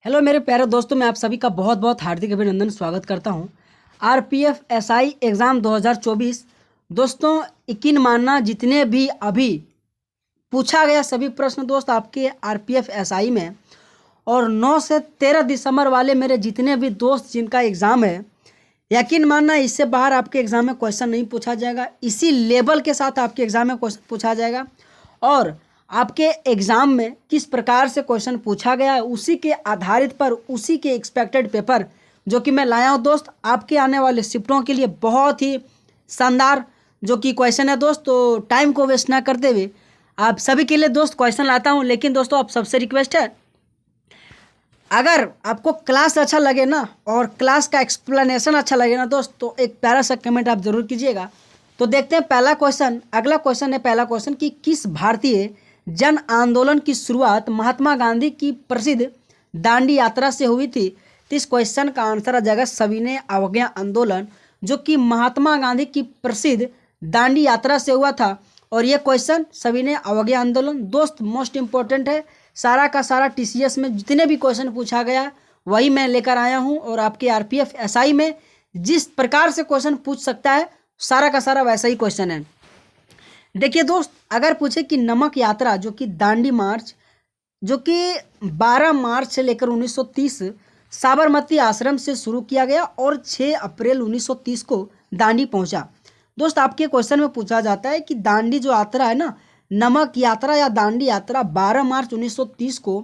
Hello मेरे प्यारे दोस्तों, मैं आप सभी का बहुत बहुत हार्दिक अभिनंदन स्वागत करता हूं। आरपीएफ एसआई एग्ज़ाम 2024 दोस्तों, यकीन मानना जितने भी अभी पूछा गया सभी प्रश्न दोस्त आपके आरपीएफ एसआई में और 9 से 13 दिसंबर वाले मेरे जितने भी दोस्त जिनका एग्ज़ाम है, यकीन मानना इससे बाहर आपके एग्ज़ाम में क्वेश्चन नहीं पूछा जाएगा। इसी लेवल के साथ आपके एग्ज़ाम में क्वेश्चन पूछा जाएगा और आपके एग्ज़ाम में किस प्रकार से क्वेश्चन पूछा गया है उसी के आधारित पर उसी के एक्सपेक्टेड पेपर जो कि मैं लाया हूँ दोस्त आपके आने वाले शिफ्टों के लिए बहुत ही शानदार जो कि क्वेश्चन है दोस्त। तो टाइम को वेस्ट ना करते हुए आप सभी के लिए दोस्त क्वेश्चन लाता हूँ। लेकिन दोस्तों आप सबसे रिक्वेस्ट है, अगर आपको क्लास अच्छा लगे ना और क्लास का एक्सप्लेनेशन अच्छा लगे ना दोस्त, तो एक प्यारा सा कमेंट आप जरूर कीजिएगा। तो देखते हैं पहला क्वेश्चन। अगला क्वेश्चन है पहला क्वेश्चन कि किस भारतीय जन आंदोलन की शुरुआत महात्मा गांधी की प्रसिद्ध दांडी यात्रा से हुई थी। तो इस क्वेश्चन का आंसर आ जाएगा सविनय अवज्ञा आंदोलन, जो कि महात्मा गांधी की प्रसिद्ध दांडी यात्रा से हुआ था। और ये क्वेश्चन सविनय अवज्ञा आंदोलन दोस्त मोस्ट इंपॉर्टेंट है। सारा का सारा टीसीएस में जितने भी क्वेश्चन पूछा गया वही मैं लेकर आया हूँ और आपके आरपीएफ एसआई में जिस प्रकार से क्वेश्चन पूछ सकता है सारा का सारा वैसा ही क्वेश्चन है। देखिए दोस्त, अगर पूछे कि नमक यात्रा जो कि दांडी मार्च जो कि 12 मार्च से लेकर 1930 साबरमती आश्रम से शुरू किया गया और 6 अप्रैल 1930 को दांडी पहुंचा। दोस्त आपके क्वेश्चन में पूछा जाता है कि दांडी जो यात्रा है ना, नमक यात्रा या दांडी यात्रा 12 मार्च 1930 को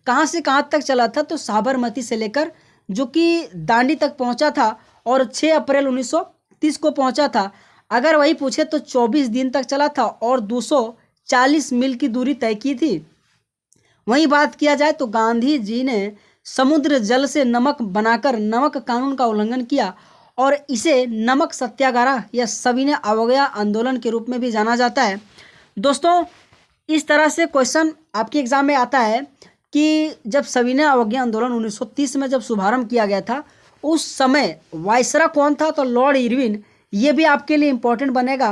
कहाँ से कहाँ तक चला था। तो साबरमती से लेकर जो कि दांडी तक पहुंचा था और 6 अप्रैल 1930 को पहुंचा था। अगर वही पूछे तो 24 दिन तक चला था और 240 मील की दूरी तय की थी। वहीं बात किया जाए तो गांधी जी ने समुद्र जल से नमक बनाकर नमक कानून का उल्लंघन किया और इसे नमक सत्याग्रह या सविनय अवज्ञा आंदोलन के रूप में भी जाना जाता है। दोस्तों इस तरह से क्वेश्चन आपके एग्जाम में आता है कि जब सविनय अवज्ञा आंदोलन 1930 में जब शुभारंभ किया गया था उस समय वायसरा कौन था, तो लॉर्ड इरविन। ये भी आपके लिए इम्पोर्टेंट बनेगा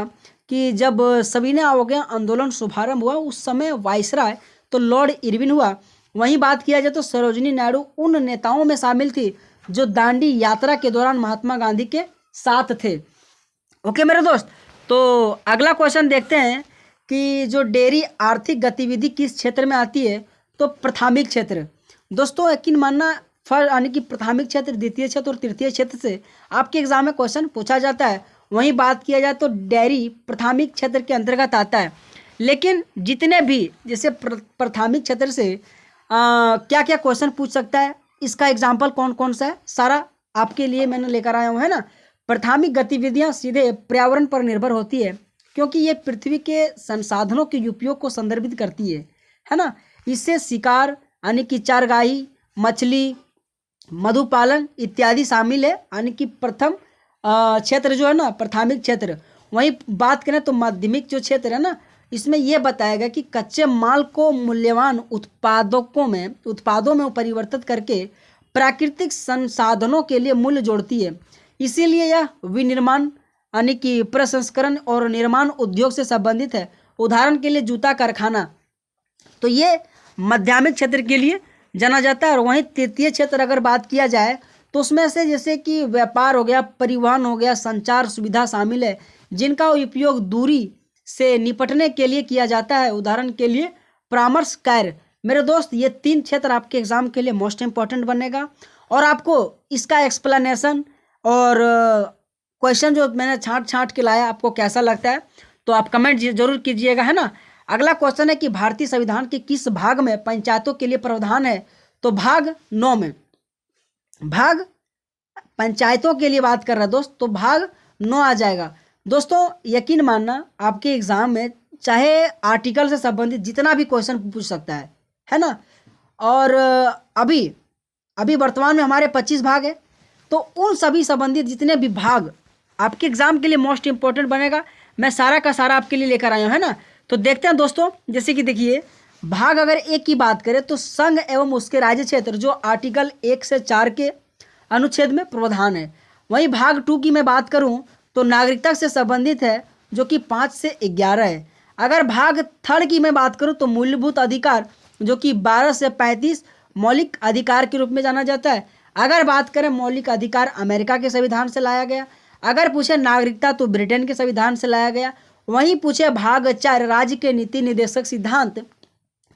कि जब सविनय अवज्ञा आंदोलन शुभारंभ हुआ उस समय वायसराय तो लॉर्ड इरविन हुआ। वहीं बात किया जाए तो सरोजिनी नायडू उन नेताओं में शामिल थी जो दांडी यात्रा के दौरान महात्मा गांधी के साथ थे। ओके मेरे दोस्त, तो अगला क्वेश्चन देखते हैं कि जो डेयरी आर्थिक गतिविधि किस क्षेत्र में आती है, तो प्राथमिक क्षेत्र। दोस्तों यकीन मानना यानी कि प्राथमिक क्षेत्र, द्वितीय क्षेत्र और तृतीय क्षेत्र से आपके एग्जाम में क्वेश्चन पूछा जाता है। वहीं बात किया जाए तो डेयरी प्राथमिक क्षेत्र के अंतर्गत आता है। लेकिन जितने भी जैसे प्राथमिक क्षेत्र से क्या क्या क्वेश्चन पूछ सकता है, इसका एग्जाम्पल कौन कौन सा है, सारा आपके लिए मैंने लेकर आया हूँ, है ना। प्राथमिक गतिविधियाँ सीधे पर्यावरण पर निर्भर होती है क्योंकि ये पृथ्वी के संसाधनों के उपयोग को संदर्भित करती है ना। इससे शिकार यानी कि चारगाही, मछली, मधुपालन इत्यादि शामिल है, यानी कि प्रथम क्षेत्र जो है ना प्राथमिक क्षेत्र। वहीं बात करें तो माध्यमिक जो क्षेत्र है ना, इसमें यह बताएगा कि कच्चे माल को मूल्यवान उत्पादों में परिवर्तित करके प्राकृतिक संसाधनों के लिए मूल्य जोड़ती है। इसीलिए यह विनिर्माण यानी कि प्रसंस्करण और निर्माण उद्योग से संबंधित है। उदाहरण के लिए जूता कारखाना, तो ये माध्यमिक क्षेत्र के लिए जाना जाता है। और वहीं तृतीय क्षेत्र अगर बात किया जाए तो उसमें से जैसे कि व्यापार हो गया, परिवहन हो गया, संचार सुविधा शामिल है जिनका उपयोग दूरी से निपटने के लिए किया जाता है। उदाहरण के लिए परामर्श कार्य। मेरे दोस्त ये 3 क्षेत्र आपके एग्जाम के लिए मोस्ट इंपॉर्टेंट बनेगा और आपको इसका एक्सप्लेनेशन और क्वेश्चन जो मैंने छांट के लाया आपको कैसा लगता है तो आप कमेंट जरूर कीजिएगा, है ना। अगला क्वेश्चन है कि भारतीय संविधान के किस भाग में पंचायतों के लिए प्रावधान है, तो भाग 9 में। भाग पंचायतों के लिए बात कर रहा है दोस्त, तो भाग 9 आ जाएगा। दोस्तों यकीन मानना आपके एग्जाम में चाहे आर्टिकल से संबंधित जितना भी क्वेश्चन पूछ सकता है ना। और अभी वर्तमान में हमारे 25 भाग है, तो उन सभी संबंधित जितने भी भाग आपके एग्जाम के लिए मोस्ट इंपॉर्टेंट बनेगा मैं सारा का सारा आपके लिए लेकर आया हूँ, है ना। तो देखते हैं दोस्तों, जैसे कि देखिए भाग अगर 1 की बात करें तो संघ एवं उसके राज्य क्षेत्र जो आर्टिकल 1 से 4 के अनुच्छेद में प्रावधान है। वहीं भाग 2 की मैं बात करूं तो नागरिकता से संबंधित है जो कि 5 से 11 है। अगर भाग 3 की मैं बात करूं तो मूलभूत अधिकार जो कि 12 से 35 मौलिक अधिकार के रूप में जाना जाता है। अगर बात करें मौलिक अधिकार अमेरिका के संविधान से लाया गया। अगर पूछे नागरिकता तो ब्रिटेन के संविधान से लाया गया। वहीं पूछे भाग 4 राज्य के नीति निर्देशक सिद्धांत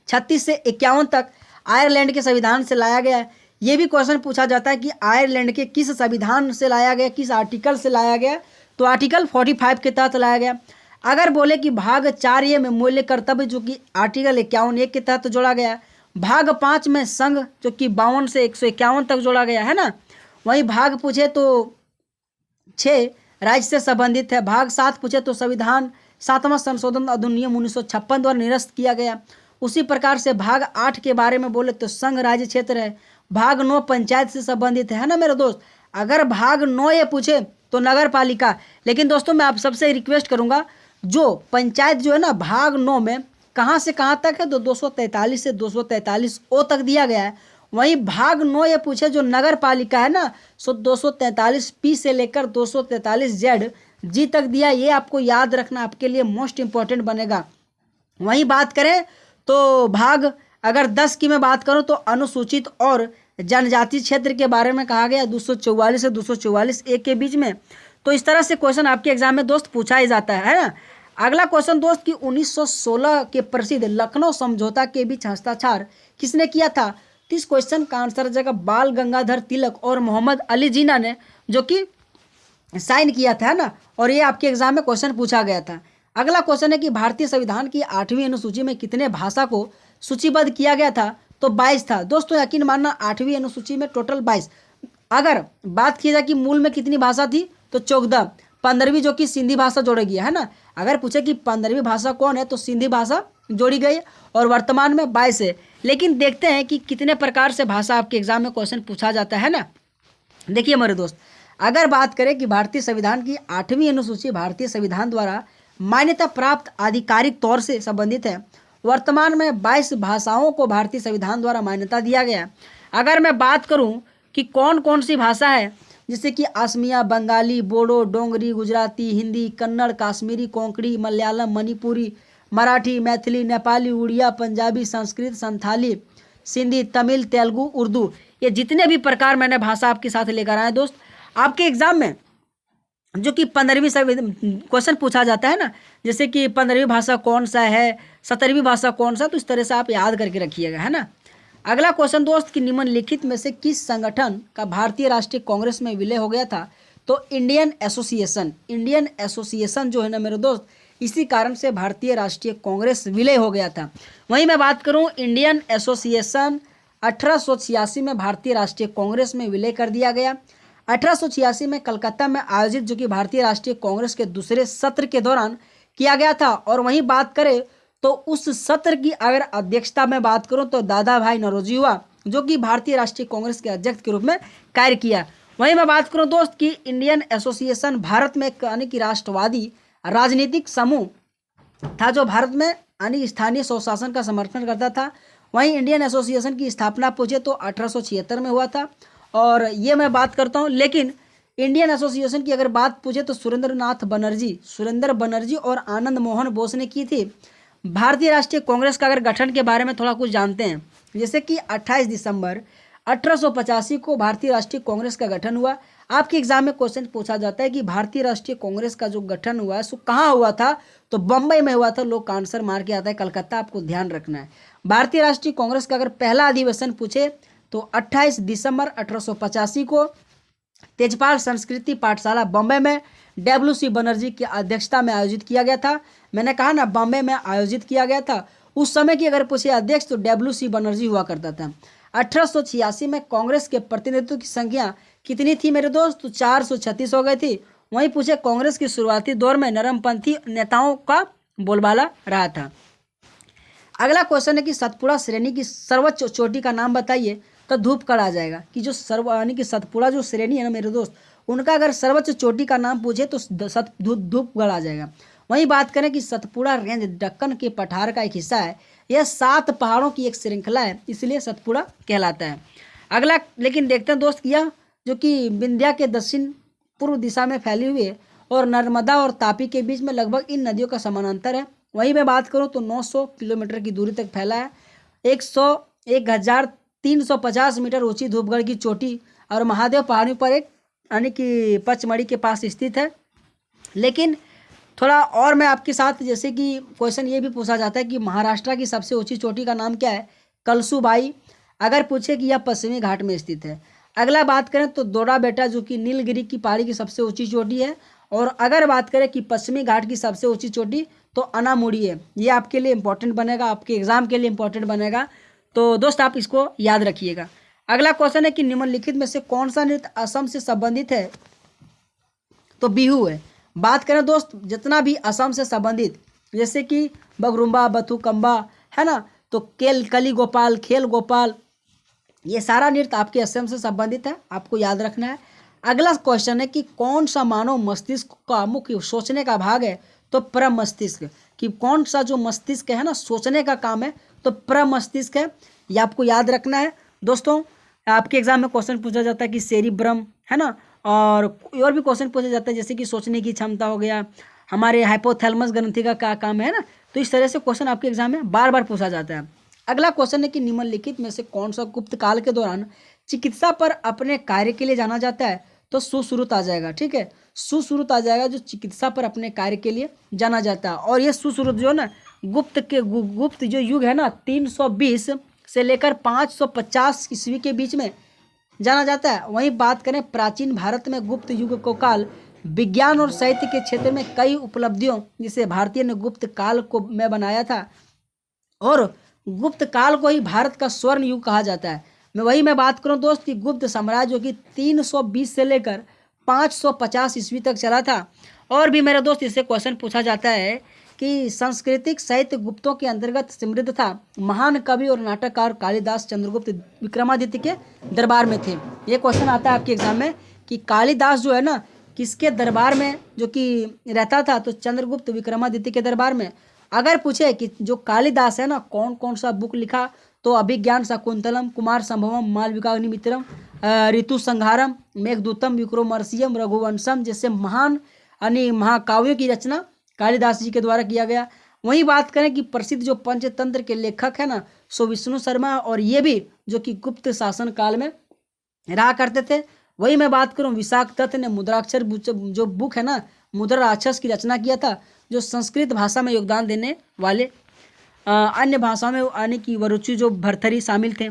36 से 51 तक आयरलैंड के संविधान से लाया गया है। ये भी क्वेश्चन पूछा जाता है कि आयरलैंड के किस संविधान से लाया गया, किस आर्टिकल से लाया गया, तो आर्टिकल 45 के तहत लाया गया। अगर बोले कि भाग 4 ये में मूल्य कर्तव्य जो कि आर्टिकल 51 के तहत जोड़ा गया। भाग 5 में संघ जो कि 52 से 151 तक जोड़ा गया है ना। वहीं भाग पूछे तो 6 राज्य से संबंधित है। भाग 7 पूछे तो संविधान 7वां संशोधन अधिनियम 1956 द्वारा निरस्त किया गया। उसी प्रकार से भाग 8 के बारे में बोले तो संघ राज्य क्षेत्र है। भाग 9 पंचायत से संबंधित है ना मेरे दोस्त। अगर भाग 9 ये पूछे तो नगर पालिका। लेकिन दोस्तों मैं आप सबसे रिक्वेस्ट करूंगा, जो पंचायत जो है ना भाग 9 में कहाँ से कहाँ तक है तो 243 से 243 ओ तक दिया गया है। वहीं भाग 9 ये पूछे जो नगर पालिका है ना, सो 243 पी से लेकर 243 जेड जी तक दिया। ये आपको याद रखना, आपके लिए मोस्ट इंपॉर्टेंट बनेगा। वहीं बात करें तो भाग अगर 10 की मैं बात करूं तो अनुसूचित और जनजाति क्षेत्र के बारे में कहा गया 244 से 244 ए के बीच में। तो इस तरह से क्वेश्चन आपके एग्जाम में दोस्त पूछा ही जाता है ना। अगला क्वेश्चन दोस्त कि 1916 के प्रसिद्ध लखनऊ समझौता के बीच हस्ताक्षर किसने किया था। तो इस क्वेश्चन का आंसर जगह बाल गंगाधर तिलक और मोहम्मद अली जिन्ना ने जो कि साइन किया था ना। और ये आपके एग्जाम में क्वेश्चन पूछा गया था। अगला क्वेश्चन है कि भारतीय संविधान की 8वीं अनुसूची में कितने भाषा को सूचीबद्ध किया गया था। तो 22 था। दोस्तों यकीन मानना 8वीं अनुसूची में टोटल 22। अगर बात की जाए कि मूल में कितनी भाषा थी तो 14। 15वीं जो कि सिंधी भाषा जोड़ी गई है ना। अगर पूछे कि 15वीं भाषा कौन है तो सिंधी भाषा जोड़ी गई है और वर्तमान में 22 है। लेकिन देखते हैं कि कितने प्रकार से भाषा आपके एग्जाम में क्वेश्चन पूछा जाता है ना। देखिए मेरे दोस्त, अगर बात करें कि भारतीय संविधान की 8वीं अनुसूची भारतीय संविधान द्वारा मान्यता प्राप्त आधिकारिक तौर से संबंधित है। वर्तमान में 22 भाषाओं को भारतीय संविधान द्वारा मान्यता दिया गया। अगर मैं बात करूं कि कौन कौन सी भाषा है, जैसे कि असमिया, बंगाली, बोडो, डोंगरी, गुजराती, हिंदी, कन्नड़, काश्मीरी, कोंकणी, मलयालम, मणिपुरी, मराठी, मैथिली, नेपाली, उड़िया, पंजाबी, संस्कृत, संथाली, सिंधी, तमिल, तेलुगु, उर्दू, ये जितने भी प्रकार मैंने भाषा आपके साथ लेकर आए दोस्त, आपके एग्जाम में जो कि 15वीं क्वेश्चन पूछा जाता है ना, जैसे कि 15वीं भाषा कौन सा है, 17वीं भाषा कौन सा, तो इस तरह से आप याद करके रखिएगा है ना। अगला क्वेश्चन दोस्त कि निम्नलिखित में से किस संगठन का भारतीय राष्ट्रीय कांग्रेस में विलय हो गया था। तो इंडियन एसोसिएशन जो है ना मेरे दोस्त, इसी कारण से भारतीय राष्ट्रीय कांग्रेस विलय हो गया था। वहीं मैं बात करूं इंडियन एसोसिएशन 1886 में भारतीय राष्ट्रीय कांग्रेस में विलय कर दिया गया। 1886 में कलकत्ता में आयोजित जो कि भारतीय राष्ट्रीय कांग्रेस के दूसरे सत्र के दौरान किया गया था। और वहीं बात करें तो उस सत्र की अगर अध्यक्षता में बात करूं तो दादा भाई नौरोजी हुआ, जो कि भारतीय राष्ट्रीय कांग्रेस के अध्यक्ष के रूप में कार्य किया। वहीं मैं बात करूं दोस्त कि इंडियन एसोसिएशन भारत में यानी कि राष्ट्रवादी राजनीतिक समूह था जो भारत में यानी स्थानीय स्वशासन का समर्थन करता था। वहीं इंडियन एसोसिएशन की स्थापना पूछे तो 1876 में हुआ था। और ये मैं बात करता हूँ, लेकिन इंडियन एसोसिएशन की अगर बात पूछे तो सुरेंद्र बनर्जी और आनंद मोहन बोस ने की थी। भारतीय राष्ट्रीय कांग्रेस का अगर गठन के बारे में थोड़ा कुछ जानते हैं, जैसे कि 28 दिसंबर 1885 को भारतीय राष्ट्रीय कांग्रेस का गठन हुआ। आपके एग्जाम में क्वेश्चन पूछा जाता है कि भारतीय राष्ट्रीय कांग्रेस का जो गठन हुआ है सो कहाँ हुआ था, तो बम्बई में हुआ था। लोग का आंसर मार के आता है कलकत्ता, आपको ध्यान रखना है। भारतीय राष्ट्रीय कांग्रेस का अगर पहला अधिवेशन पूछे तो 28 दिसंबर 1885 को तेजपाल संस्कृति पाठशाला बॉम्बे में WC बनर्जी की अध्यक्षता में आयोजित किया गया था। मैंने कहा ना बॉम्बे में आयोजित किया गया था। उस समय की अगर पूछे अध्यक्ष तो WC बनर्जी हुआ करता था। 1886 में कांग्रेस के प्रतिनिधित्व की संख्या कितनी थी मेरे दोस्त, तो 436 हो गई थी। वहीं पूछे कांग्रेस की शुरुआती दौर में नरमपंथी नेताओं का बोलबाला रहा था। अगला क्वेश्चन है कि सतपुड़ा श्रेणी की सर्वोच्च चोटी का नाम बताइए, तो धूपगढ़ आ जाएगा कि जो यानी कि सतपुड़ा जो श्रेणी है ना मेरे दोस्त, उनका अगर सर्वोच्च चोटी का नाम पूछे तो धूपगढ़ आ जाएगा। वहीं बात करें कि सतपुड़ा रेंज दक्कन के पठार का एक हिस्सा है। यह 7 पहाड़ों की एक श्रृंखला है, इसलिए सतपुड़ा कहलाता है। अगला लेकिन देखते हैं दोस्त, यह जो कि विंध्या के दक्षिण पूर्व दिशा में फैली हुई है और नर्मदा और तापी के बीच में लगभग इन नदियों का समानांतर है। वहीं मैं बात करूं तो 900 किलोमीटर की दूरी तक फैला है। 1013 350 मीटर ऊंची धूपगढ़ की चोटी और महादेव पहाड़ी पर एक यानी कि पचमढ़ी के पास स्थित है। लेकिन थोड़ा और मैं आपके साथ, जैसे कि क्वेश्चन ये भी पूछा जाता है कि महाराष्ट्र की सबसे ऊंची चोटी का नाम क्या है? कलसूबाई। अगर पूछे कि यह पश्चिमी घाट में स्थित है। अगला बात करें तो दोड़ा बेटा जो कि नीलगिरी की पहाड़ी की सबसे ऊंची चोटी है। और अगर बात करें कि पश्चिमी घाट की सबसे ऊंची चोटी तो अनामुड़ी है। ये आपके लिए इंपॉर्टेंट बनेगा, आपके एग्जाम के लिए इंपॉर्टेंट बनेगा, तो दोस्त आप इसको याद रखिएगा। अगला क्वेश्चन है कि निम्नलिखित में से कौन सा नृत्य असम से संबंधित है? तो बिहू है। बात करें दोस्त जितना भी असम से संबंधित, जैसे कि बगरुम्बा, बथुकम्बा, है ना, तो कली गोपाल, खेल गोपाल, ये सारा नृत्य आपके असम से संबंधित है, आपको याद रखना है। अगला क्वेश्चन है कि कौन सा मानव मस्तिष्क का मुख्य सोचने का भाग है? तो प्रमस्तिष्क। कि कौन सा जो मस्तिष्क है ना, सोचने का काम है, तो प्रमस्तिष्क है, ये आपको याद रखना है। दोस्तों आपके एग्जाम में क्वेश्चन पूछा जाता है कि सेरिब्रम, है ना, और भी क्वेश्चन पूछा जाता है जैसे कि सोचने की क्षमता हो गया, हमारे हाइपोथैलेमस ग्रंथि का क्या काम है ना। तो इस तरह से क्वेश्चन आपके एग्जाम में बार बार पूछा जाता है। अगला क्वेश्चन है कि निम्नलिखित में से कौन सा गुप्त काल के दौरान चिकित्सा पर अपने कार्य के लिए जाना जाता है? तो सुश्रुत आ जाएगा। ठीक है, सुश्रुत आ जाएगा, जो चिकित्सा पर अपने कार्य के लिए जाना जाता है। और ये सुश्रुत जो है ना, गुप्त जो युग है ना, 320 से लेकर 550 ईस्वी के बीच में जाना जाता है। वहीं बात करें प्राचीन भारत में गुप्त युग को काल विज्ञान और साहित्य के क्षेत्र में कई उपलब्धियों, जिसे भारतीय ने गुप्त काल को में बनाया था, और गुप्त काल को ही भारत का स्वर्ण युग कहा जाता है। मैं बात करूं दोस्त कि गुप्त साम्राज्य जो कि 320 से लेकर 550 ईस्वी तक चला था। और भी मेरे दोस्त इससे क्वेश्चन पूछा जाता है कि सांस्कृतिक साहित्य गुप्तों के अंतर्गत समृद्ध था। महान कवि और नाटककार कालिदास चंद्रगुप्त विक्रमादित्य के दरबार में थे। ये क्वेश्चन आता है आपके एग्जाम में कि कालिदास जो है ना, किसके दरबार में जो कि रहता था? तो चंद्रगुप्त विक्रमादित्य के दरबार में। अगर पूछे कि जो कालिदास है ना, कौन कौन सा बुक लिखा? तो अभिज्ञान शाकुंतलम, कुमार संभवम, मालविकाग्निमित्रम, ऋतु संहारम, मेघदूतम, विक्रमोर्वशीयम, रघुवंशम जैसे महान यानी महाकाव्यों की रचना कालिदास जी के द्वारा किया गया। वहीं बात करें कि प्रसिद्ध जो पंचतंत्र के लेखक है ना, सो विष्णु शर्मा, और ये भी जो कि गुप्त शासन काल में रहा करते थे। वही मैं बात करूं विशाख दत्त ने मुद्राक्षर जो बुक है ना, मुद्रा राक्षस की रचना किया था, जो संस्कृत भाषा में योगदान देने वाले अन्य भाषाओं में आने की वरुचि जो भरथरी शामिल थे।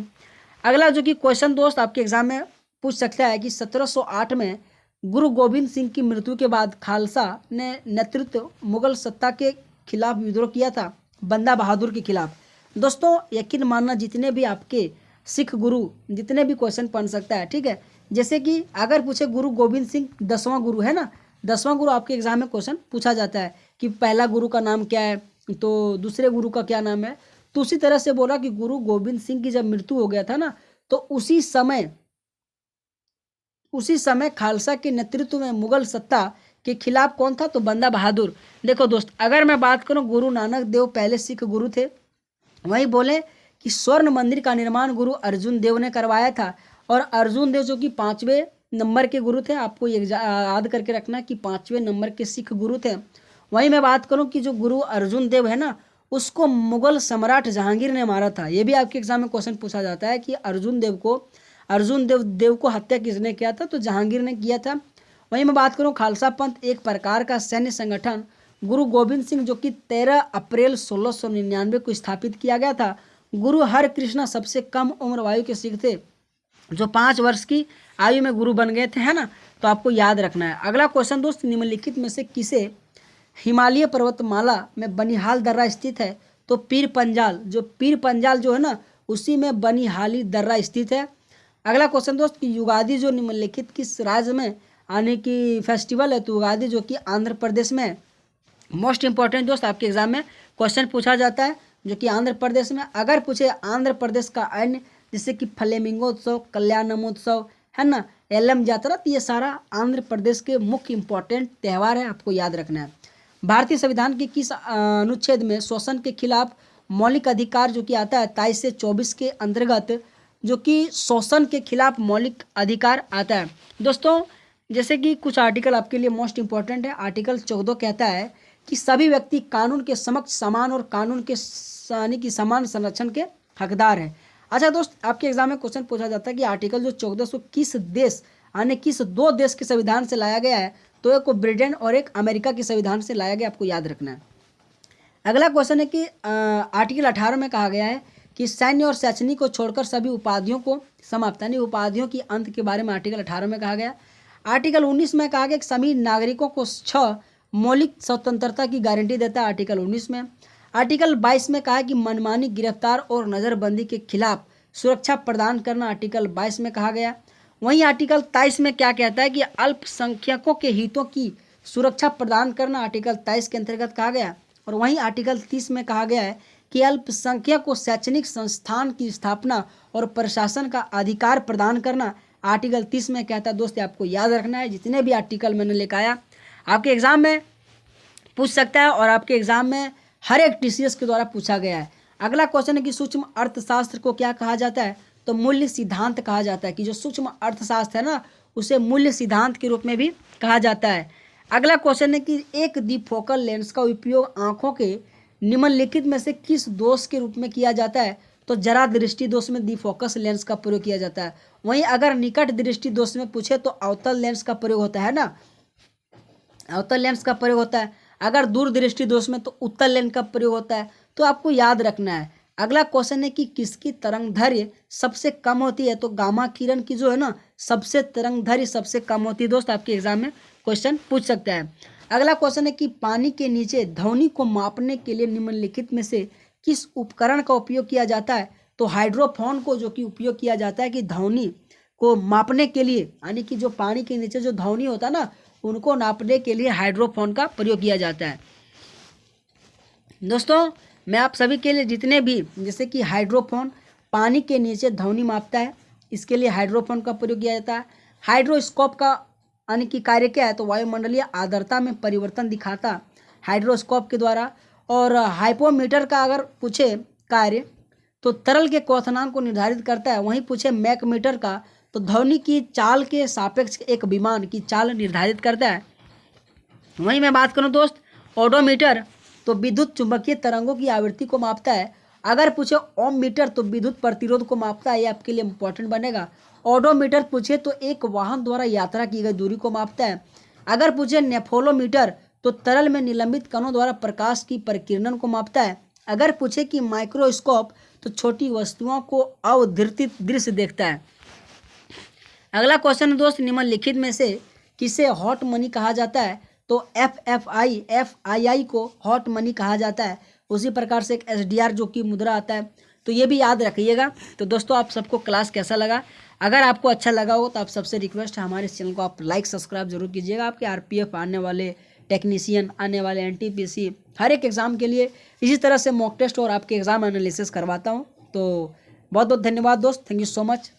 अगला जो कि क्वेश्चन दोस्त आपके एग्जाम में पूछ सकता है कि 1708 में गुरु गोविंद सिंह की मृत्यु के बाद खालसा ने नेतृत्व मुगल सत्ता के खिलाफ विद्रोह किया था, बंदा बहादुर के खिलाफ। दोस्तों यकीन मानना जितने भी आपके सिख गुरु जितने भी क्वेश्चन बन सकता है, ठीक है। जैसे कि अगर पूछे गुरु गोविंद सिंह 10वां गुरु है ना, 10वां गुरु आपके एग्जाम में क्वेश्चन पूछा जाता है कि पहला गुरु का नाम क्या है, तो दूसरे गुरु का क्या नाम है। तो उसी तरह से बोला कि गुरु गोविंद सिंह की जब मृत्यु हो गया था ना, तो उसी समय खालसा के नेतृत्व में मुगल सत्ता के खिलाफ कौन था? तो बंदा बहादुर। देखो दोस्त अगर मैं बात करूं, गुरु नानक देव पहले सिख गुरु थे। वहीं बोले कि स्वर्ण मंदिर का निर्माण गुरु अर्जुन देव ने करवाया था, और अर्जुन देव जो कि 5वें नंबर के गुरु थे। आपको ये याद करके रखना कि 5वें नंबर के सिख गुरु थे। वहीं मैं बात करूं कि जो गुरु अर्जुन देव है ना, उसको मुगल सम्राट जहांगीर ने मारा था। ये भी आपके एग्जाम में क्वेश्चन पूछा जाता है कि अर्जुन देव को हत्या किसने किया था? तो जहांगीर ने किया था। वहीं मैं बात करूं खालसा पंथ एक प्रकार का सैन्य संगठन गुरु गोविंद सिंह जो कि 13 अप्रैल 1699 को स्थापित किया गया था। गुरु हर कृष्णा सबसे कम उम्र वायु के सिख थे, जो 5 वर्ष की आयु में गुरु बन गए थे, है ना। तो आपको याद रखना है। अगला क्वेश्चन दोस्त, निम्नलिखित में से किसे हिमालय पर्वतमाला में बनिहाल दर्रा स्थित है? तो पीर पंजाल जो है ना, उसी में बनिहाली दर्रा स्थित है। अगला क्वेश्चन दोस्त कि युगादि जो निम्नलिखित किस राज्य में आने की फेस्टिवल है? तो युगादि जो कि आंध्र प्रदेश में है। मोस्ट इंपॉर्टेंट दोस्त आपके एग्जाम में क्वेश्चन पूछा जाता है जो कि आंध्र प्रदेश में। अगर पूछे आंध्र प्रदेश का अन्य जैसे कि फ्लेमिंगोत्सव, कल्याणमोत्सव, है ना, एलम यात्रा, तो ये सारा आंध्र प्रदेश के मुख्य इंपॉर्टेंट त्यौहार है, आपको याद रखना है। भारतीय संविधान के किस अनुच्छेद में शोषण के खिलाफ मौलिक अधिकार जो कि आता है 23 से 24 के अंतर्गत जो कि शोषण के खिलाफ मौलिक अधिकार आता है? दोस्तों जैसे कि कुछ आर्टिकल आपके लिए मोस्ट इंपॉर्टेंट है। आर्टिकल 14 कहता है कि सभी व्यक्ति कानून के समक्ष समान और कानून के यानी कि समान संरक्षण के हकदार है। अच्छा दोस्त, आपके एग्जाम में क्वेश्चन पूछा जाता है कि आर्टिकल जो 1400 किस देश यानी किस दो देश के संविधान से लाया गया है, तो एक ब्रिटेन और एक अमेरिका के संविधान से लाया गया, आपको याद रखना है। अगला क्वेश्चन है कि आर्टिकल 18 में कहा गया है कि सैन्य और शैक्षणिक को छोड़कर सभी उपाधियों को समाप्त, यानी उपाधियों की अंत के बारे में आर्टिकल 18 में कहा गया। आर्टिकल 19 में कहा गया कि सभी नागरिकों को 6 मौलिक स्वतंत्रता की गारंटी देता है, आर्टिकल 19 में। आर्टिकल 22 में कहा है कि मनमानी, गिरफ्तार और नज़रबंदी के खिलाफ सुरक्षा प्रदान करना, आर्टिकल 22 में कहा गया। वहीं आर्टिकल 23 में क्या कहता है कि अल्पसंख्यकों के हितों की सुरक्षा प्रदान करना, आर्टिकल 23 के अंतर्गत कहा गया। और वहीं आर्टिकल 30 में कहा गया है कि अल्पसंख्यक को शैक्षणिक संस्थान की स्थापना और प्रशासन का अधिकार प्रदान करना, आर्टिकल 30 में कहता है। दोस्त आपको याद रखना है, जितने भी आर्टिकल मैंने लेकर आया आपके एग्जाम में पूछ सकता है और आपके एग्जाम में हर एक टीसीएस के द्वारा पूछा गया है। अगला क्वेश्चन है कि सूक्ष्म अर्थशास्त्र को क्या कहा जाता है, तो मूल्य सिद्धांत कहा जाता है। कि जो सूक्ष्म अर्थशास्त्र है ना, उसे मूल्य सिद्धांत के रूप में भी कहा जाता है। अगला क्वेश्चन है कि एक द्विफोकल लेंस का उपयोग आंखों के निम्नलिखित में से किस दोष के रूप में किया जाता है, तो जरा दृष्टि दोष में द्विफोकस लेंस का प्रयोग किया जाता है। वहीं अगर निकट दृष्टि दोष में पूछे तो अवतल लेंस का प्रयोग होता है ना, अवतल लेंस का प्रयोग होता है। अगर दूर दृष्टि दोष में तो उत्तल लेंस का प्रयोग होता है, तो आपको याद रखना है। अगला क्वेश्चन है कि किसकी तरंगदैर्घ्य सबसे कम होती है, तो गामा किरण की जो है ना सबसे तरंगदैर्घ्य सबसे कम होती है। दोस्त आपके एग्जाम में क्वेश्चन पूछ सकता है। अगला क्वेश्चन है कि पानी के नीचे ध्वनि को मापने के लिए निम्नलिखित में से किस उपकरण का उपयोग किया जाता है, तो हाइड्रोफोन को जो कि उपयोग किया जाता है कि ध्वनि को मापने के लिए, यानी कि जो पानी के नीचे जो ध्वनि होता है ना उनको नापने के लिए हाइड्रोफोन का प्रयोग किया जाता है। दोस्तों मैं आप सभी के लिए जितने भी, जैसे कि हाइड्रोफोन पानी के नीचे ध्वनि मापता है, इसके लिए हाइड्रोफोन का प्रयोग किया जाता है। हाइड्रोस्कोप का यानी कि कार्य क्या है, तो वायुमंडलीय आर्द्रता में परिवर्तन दिखाता हाइड्रोस्कोप के द्वारा। और हाइपोमीटर का अगर पूछे कार्य तो तरल के क्वथनांक को निर्धारित करता है। वहीं पूछे मैकमीटर का तो ध्वनि की चाल के सापेक्ष एक विमान की चाल निर्धारित करता है। वहीं मैं बात करूं दोस्त ओडोमीटर तो विद्युत चुंबकीय तरंगों की आवृत्ति को मापता है। अगर पूछे ओम मीटर तो विद्युत प्रतिरोध को मापता है, ये आपके लिए इंपॉर्टेंट बनेगा। ओडोमीटर पूछे तो एक वाहन द्वारा यात्रा की गई दूरी को मापता है। अगर पूछे नेफोलोमीटर तो तरल में निलंबित कणों द्वारा प्रकाश की परिकिरणन को मापता है। अगर पूछे कि माइक्रोस्कोप तो छोटी वस्तुओं को अवधृतित दृश्य देखता है। अगला क्वेश्चन दोस्त निम्नलिखित में से किसे हॉट मनी कहा जाता है, तो एफआईआई को हॉट मनी कहा जाता है। उसी प्रकार से एक एसडीआर जो कि मुद्रा आता है, तो ये भी याद रखिएगा। तो दोस्तों आप सबको क्लास कैसा लगा, अगर आपको अच्छा लगा हो तो आप सबसे रिक्वेस्ट है हमारे चैनल को आप लाइक सब्सक्राइब जरूर कीजिएगा। आपके आरपीएफ आने वाले, टेक्नीशियन आने वाले, एनटीपीसी हर एक एग्ज़ाम के लिए इसी तरह से मॉक टेस्ट और आपके एग्ज़ाम एनालिसिस करवाता हूँ। तो बहुत बहुत धन्यवाद दोस्त, थैंक यू सो मच।